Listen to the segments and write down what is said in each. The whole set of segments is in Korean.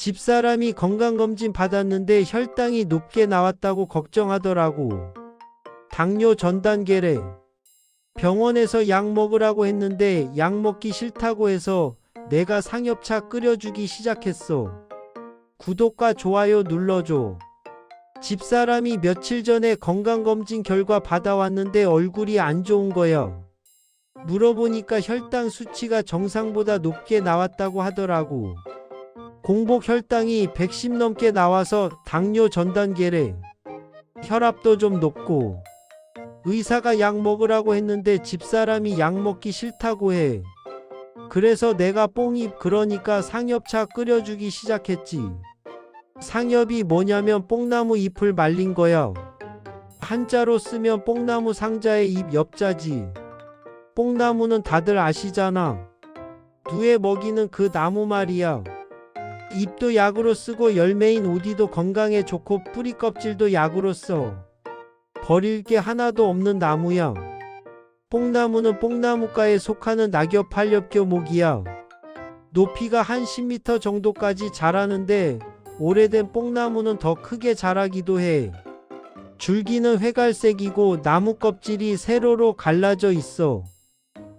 집사람이 건강검진 받았는데 혈당이 높게 나왔다고 걱정하더라고. 당뇨 전 단계래. 병원에서 약 먹으라고 했는데 약 먹기 싫다고 해서 내가 상엽차 끓여주기 시작했어. 구독과 좋아요 눌러줘. 집사람이 며칠 전에 건강검진 결과 받아왔는데 얼굴이 안 좋은 거야. 물어보니까 혈당 수치가 정상보다 높게 나왔다고 하더라고. 공복 혈당이 110 넘게 나와서 당뇨 전 단계래. 혈압도 좀 높고. 의사가 약 먹으라고 했는데 집사람이 약 먹기 싫다고 해. 그래서 내가 뽕잎 그러니까 상엽차 끓여주기 시작했지. 상엽이 뭐냐면 뽕나무 잎을 말린 거야. 한자로 쓰면 뽕나무 상자의 잎 엽자지. 뽕나무는 다들 아시잖아. 누에 먹이는 그 나무 말이야. 잎도 약으로 쓰고 열매인 오디도 건강에 좋고 뿌리 껍질도 약으로 써. 버릴 게 하나도 없는 나무야. 뽕나무는 뽕나무과에 속하는 낙엽 한렵교목이야. 높이가 한 10m 정도까지 자라는데 오래된 뽕나무는 더 크게 자라기도 해. 줄기는 회갈색이고 나무 껍질이 세로로 갈라져 있어.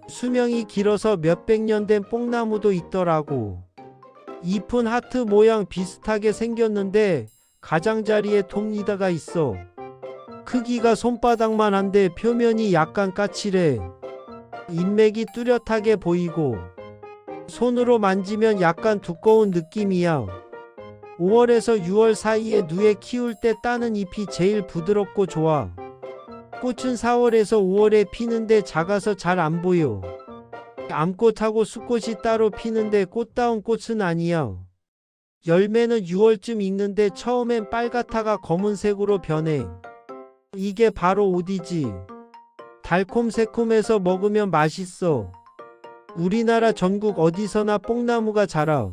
수명이 길어서 몇백 년 된 뽕나무도 있더라고. 잎은 하트 모양 비슷하게 생겼는데 가장자리에 톱니다가 있어. 크기가 손바닥만 한데 표면이 약간 까칠해. 잎맥이 뚜렷하게 보이고 손으로 만지면 약간 두꺼운 느낌이야. 5월에서 6월 사이에 누에 키울 때 따는 잎이 제일 부드럽고 좋아. 꽃은 4월에서 5월에 피는데 작아서 잘 안 보여. 암꽃하고 수꽃이 따로 피는데 꽃다운 꽃은 아니야. 열매는 6월쯤 익는데 처음엔 빨갛다가 검은색으로 변해. 이게 바로 오디지. 달콤새콤해서 먹으면 맛있어. 우리나라 전국 어디서나 뽕나무가 자라.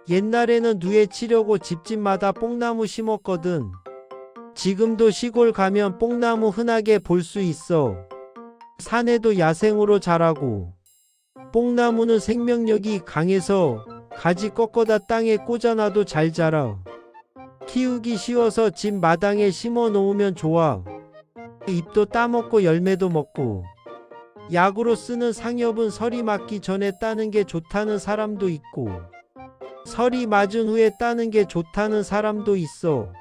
옛날에는 누에 치려고 집집마다 뽕나무 심었거든. 지금도 시골 가면 뽕나무 흔하게 볼 수 있어. 산에도 야생으로 자라고. 뽕나무는 생명력이 강해서 가지 꺾어다 땅에 꽂아놔도 잘 자라. 키우기 쉬워서 집 마당에 심어 놓으면 좋아. 잎도 따먹고 열매도 먹고. 약으로 쓰는 상엽은 설이 맞기 전에 따는 게 좋다는 사람도 있고, 설이 맞은 후에 따는 게 좋다는 사람도 있어.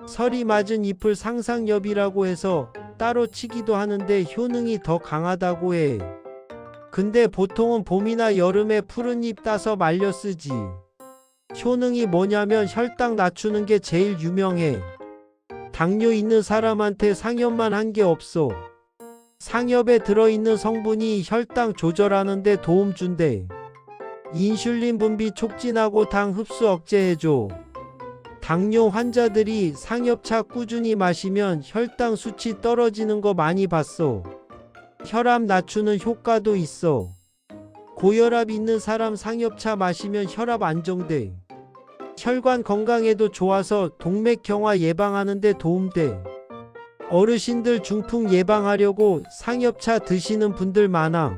설이 맞은 잎을 상상엽이라고 해서 따로 치기도 하는데 효능이 더 강하다고 해. 근데 보통은 봄이나 여름에 푸른 잎 따서 말려 쓰지. 효능이 뭐냐면 혈당 낮추는 게 제일 유명해. 당뇨 있는 사람한테 상엽만 한 게 없어. 상엽에 들어있는 성분이 혈당 조절하는 데 도움 준대. 인슐린 분비 촉진하고 당 흡수 억제해줘. 당뇨 환자들이 상엽차 꾸준히 마시면 혈당 수치 떨어지는 거 많이 봤어. 혈압 낮추는 효과도 있어. 고혈압 있는 사람 상엽차 마시면 혈압 안정돼. 혈관 건강에도 좋아서 동맥경화 예방하는 데 도움돼. 어르신들 중풍 예방하려고 상엽차 드시는 분들 많아.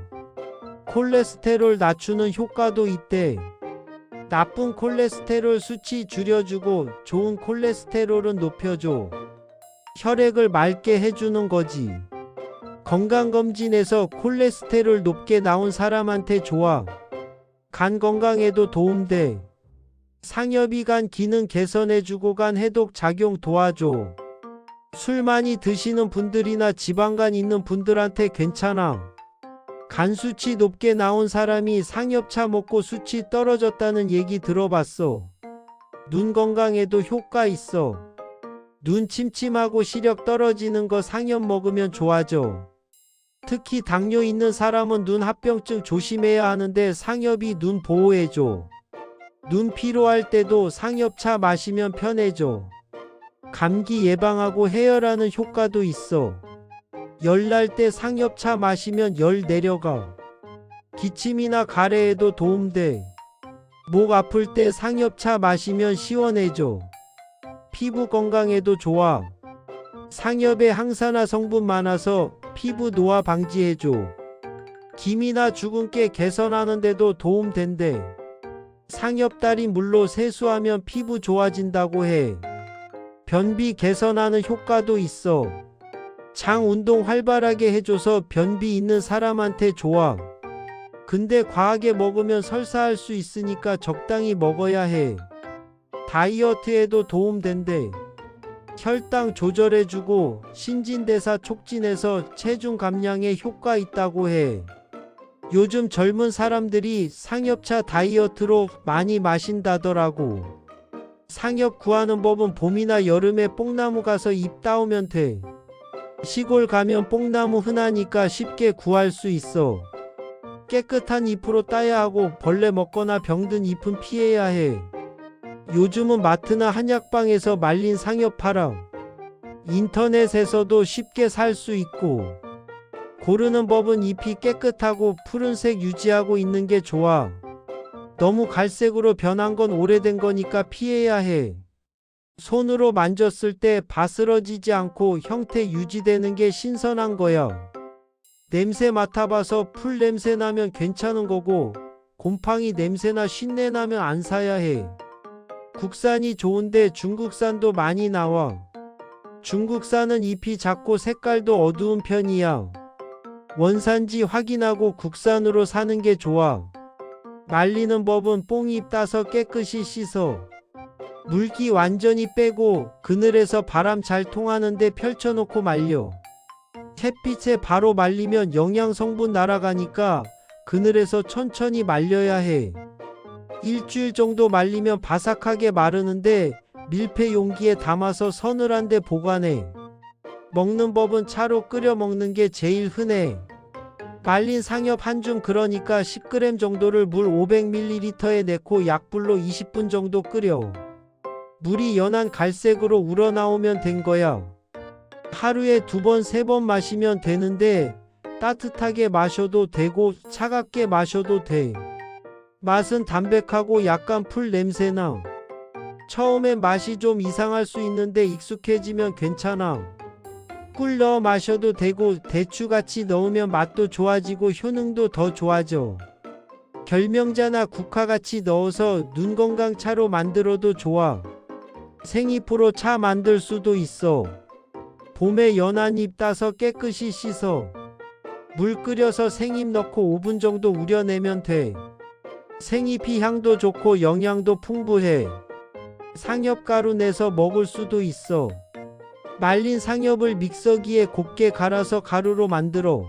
콜레스테롤 낮추는 효과도 있대. 나쁜 콜레스테롤 수치 줄여주고 좋은 콜레스테롤은 높여줘. 혈액을 맑게 해주는 거지. 건강검진에서 콜레스테롤 높게 나온 사람한테 좋아. 간 건강에도 도움돼. 상엽이 간 기능 개선해주고 간 해독 작용 도와줘. 술 많이 드시는 분들이나 지방간 있는 분들한테 괜찮아. 간 수치 높게 나온 사람이 상엽차 먹고 수치 떨어졌다는 얘기 들어봤어. 눈 건강에도 효과 있어. 눈 침침하고 시력 떨어지는 거 상엽 먹으면 좋아져. 특히 당뇨 있는 사람은 눈 합병증 조심해야 하는데 상엽이 눈 보호해줘. 눈 피로할 때도 상엽차 마시면 편해져. 감기 예방하고 해열하는 효과도 있어. 열 날 때 상엽차 마시면 열 내려가. 기침이나 가래에도 도움돼. 목 아플 때 상엽차 마시면 시원해져. 피부 건강에도 좋아. 상엽에 항산화 성분 많아서 피부 노화 방지해줘. 기미나 주근깨 개선하는 데도 도움된대. 상엽다리 물로 세수하면 피부 좋아진다고 해. 변비 개선하는 효과도 있어. 장 운동 활발하게 해줘서 변비 있는 사람한테 좋아. 근데 과하게 먹으면 설사할 수 있으니까 적당히 먹어야 해. 다이어트에도 도움된대. 혈당 조절해주고 신진대사 촉진해서 체중 감량에 효과 있다고 해. 요즘 젊은 사람들이 상엽차 다이어트로 많이 마신다더라고. 상엽 구하는 법은 봄이나 여름에 뽕나무 가서 잎 따오면 돼. 시골 가면 뽕나무 흔하니까 쉽게 구할 수 있어. 깨끗한 잎으로 따야 하고 벌레 먹거나 병든 잎은 피해야 해. 요즘은 마트나 한약방에서 말린 상엽 팔아. 인터넷에서도 쉽게 살 수 있고. 고르는 법은 잎이 깨끗하고 푸른색 유지하고 있는 게 좋아. 너무 갈색으로 변한 건 오래된 거니까 피해야 해. 손으로 만졌을 때 바스러지지 않고 형태 유지되는 게 신선한 거야. 냄새 맡아봐서 풀 냄새 나면 괜찮은 거고 곰팡이 냄새나 쉰내 나면 안 사야 해. 국산이 좋은데 중국산도 많이 나와. 중국산은 잎이 작고 색깔도 어두운 편이야. 원산지 확인하고 국산으로 사는 게 좋아. 말리는 법은 뽕잎 따서 깨끗이 씻어. 물기 완전히 빼고 그늘에서 바람 잘 통하는 데 펼쳐놓고 말려. 햇빛에 바로 말리면 영양 성분 날아가니까 그늘에서 천천히 말려야 해. 일주일 정도 말리면 바삭하게 마르는데 밀폐 용기에 담아서 서늘한 데 보관해. 먹는 법은 차로 끓여 먹는 게 제일 흔해. 말린 상엽 한 줌 그러니까 10g 정도를 물 500ml에 넣고 약불로 20분 정도 끓여. 물이 연한 갈색으로 우러나오면 된 거야. 하루에 2번, 3번 마시면 되는데 따뜻하게 마셔도 되고 차갑게 마셔도 돼. 맛은 담백하고 약간 풀 냄새나. 처음엔 맛이 좀 이상할 수 있는데 익숙해지면 괜찮아. 꿀 넣어 마셔도 되고 대추같이 넣으면 맛도 좋아지고 효능도 더 좋아져. 결명자나 국화같이 넣어서 눈 건강 차로 만들어도 좋아. 생잎으로 차 만들 수도 있어. 봄에 연한 잎 따서 깨끗이 씻어. 물 끓여서 생잎 넣고 5분 정도 우려내면 돼. 생잎이 향도 좋고 영양도 풍부해. 상엽가루 내서 먹을 수도 있어. 말린 상엽을 믹서기에 곱게 갈아서 가루로 만들어.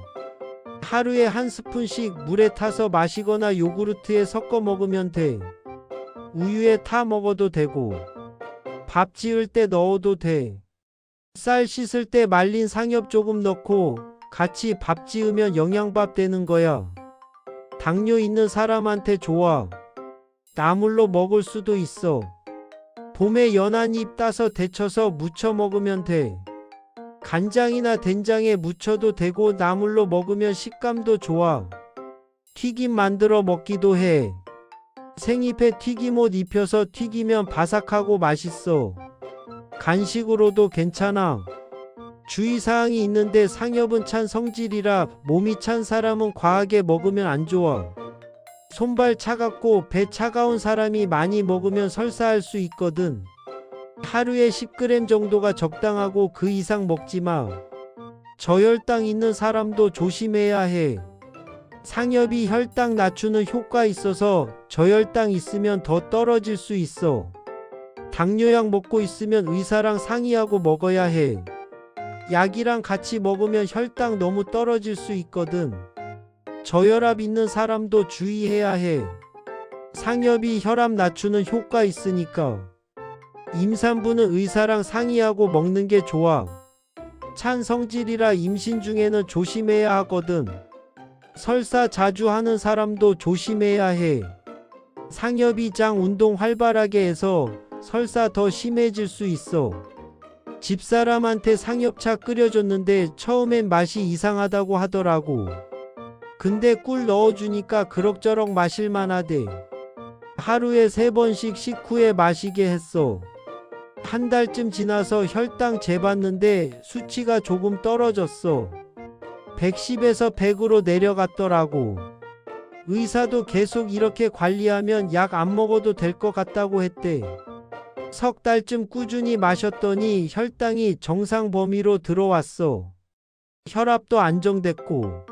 하루에 1스푼씩 물에 타서 마시거나 요구르트에 섞어 먹으면 돼. 우유에 타 먹어도 되고 밥 지을 때 넣어도 돼. 쌀 씻을 때 말린 상엽 조금 넣고 같이 밥 지으면 영양밥 되는 거야. 당뇨 있는 사람한테 좋아. 나물로 먹을 수도 있어. 봄에 연한 잎 따서 데쳐서 무쳐 먹으면 돼. 간장이나 된장에 무쳐도 되고 나물로 먹으면 식감도 좋아. 튀김 만들어 먹기도 해. 생잎에 튀김옷 입혀서 튀기면 바삭하고 맛있어. 간식으로도 괜찮아. 주의사항이 있는데 상엽은 찬 성질이라 몸이 찬 사람은 과하게 먹으면 안 좋아. 손발 차갑고 배 차가운 사람이 많이 먹으면 설사할 수 있거든. 하루에 10g 정도가 적당하고 그 이상 먹지 마. 저혈당 있는 사람도 조심해야 해. 상엽이 혈당 낮추는 효과 있어서 저혈당 있으면 더 떨어질 수 있어. 당뇨약 먹고 있으면 의사랑 상의하고 먹어야 해. 약이랑 같이 먹으면 혈당 너무 떨어질 수 있거든. 저혈압 있는 사람도 주의해야 해. 상엽이 혈압 낮추는 효과 있으니까. 임산부는 의사랑 상의하고 먹는 게 좋아. 찬 성질이라 임신 중에는 조심해야 하거든. 설사 자주 하는 사람도 조심해야 해. 상엽이 장 운동 활발하게 해서 설사 더 심해질 수 있어. 집사람한테 상엽차 끓여줬는데 처음엔 맛이 이상하다고 하더라고. 근데 꿀 넣어주니까 그럭저럭 마실만 하대. 하루에 3번씩 식후에 마시게 했어. 한 달쯤 지나서 혈당 재봤는데 수치가 조금 떨어졌어. 110에서 100으로 내려갔더라고. 의사도 계속 이렇게 관리하면 약 안 먹어도 될 것 같다고 했대. 석 달쯤 꾸준히 마셨더니 혈당이 정상 범위로 들어왔어. 혈압도 안정됐고.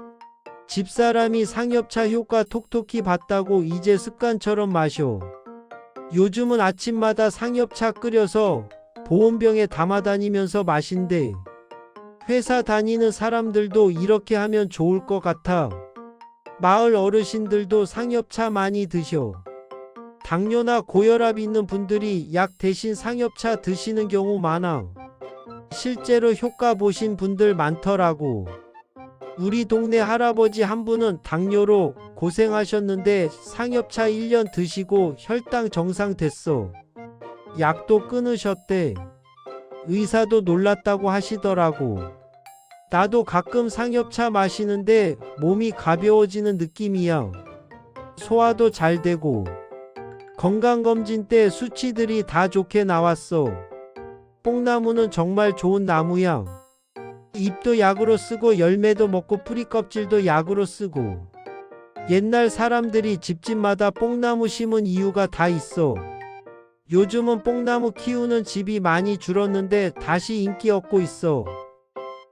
집사람이 상엽차 효과 톡톡히 봤다고 이제 습관처럼 마셔. 요즘은 아침마다 상엽차 끓여서 보온병에 담아 다니면서 마신대. 회사 다니는 사람들도 이렇게 하면 좋을 것 같아. 마을 어르신들도 상엽차 많이 드셔. 당뇨나 고혈압 있는 분들이 약 대신 상엽차 드시는 경우 많아. 실제로 효과 보신 분들 많더라고. 우리 동네 할아버지 한 분은 당뇨로 고생하셨는데 상엽차 1년 드시고 혈당 정상 됐어. 약도 끊으셨대. 의사도 놀랐다고 하시더라고. 나도 가끔 상엽차 마시는데 몸이 가벼워지는 느낌이야. 소화도 잘 되고. 건강검진 때 수치들이 다 좋게 나왔어. 뽕나무는 정말 좋은 나무야. 잎도 약으로 쓰고 열매도 먹고 뿌리 껍질도 약으로 쓰고. 옛날 사람들이 집집마다 뽕나무 심은 이유가 다 있어. 요즘은 뽕나무 키우는 집이 많이 줄었는데 다시 인기 얻고 있어.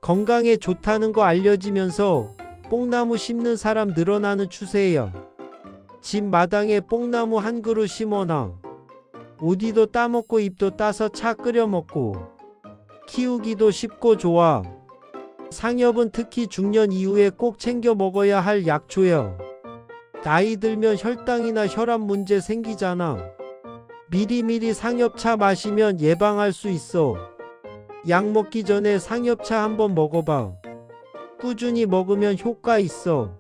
건강에 좋다는 거 알려지면서 뽕나무 심는 사람 늘어나는 추세야. 집 마당에 뽕나무 한 그루 심어놔. 오디도 따먹고 잎도 따서 차 끓여 먹고. 키우기도 쉽고 좋아. 상엽은 특히 중년 이후에 꼭 챙겨 먹어야 할 약초야. 나이 들면 혈당이나 혈압 문제 생기잖아. 미리미리 상엽차 마시면 예방할 수 있어. 약 먹기 전에 상엽차 한번 먹어봐. 꾸준히 먹으면 효과 있어.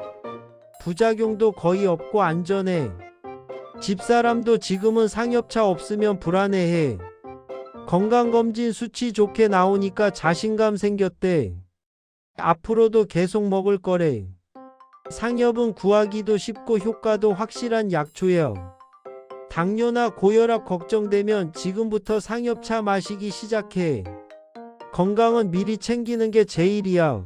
부작용도 거의 없고 안전해. 집사람도 지금은 상엽차 없으면 불안해해. 건강검진 수치 좋게 나오니까 자신감 생겼대. 앞으로도 계속 먹을 거래. 상엽은 구하기도 쉽고 효과도 확실한 약초야. 당뇨나 고혈압 걱정되면 지금부터 상엽차 마시기 시작해. 건강은 미리 챙기는 게 제일이야.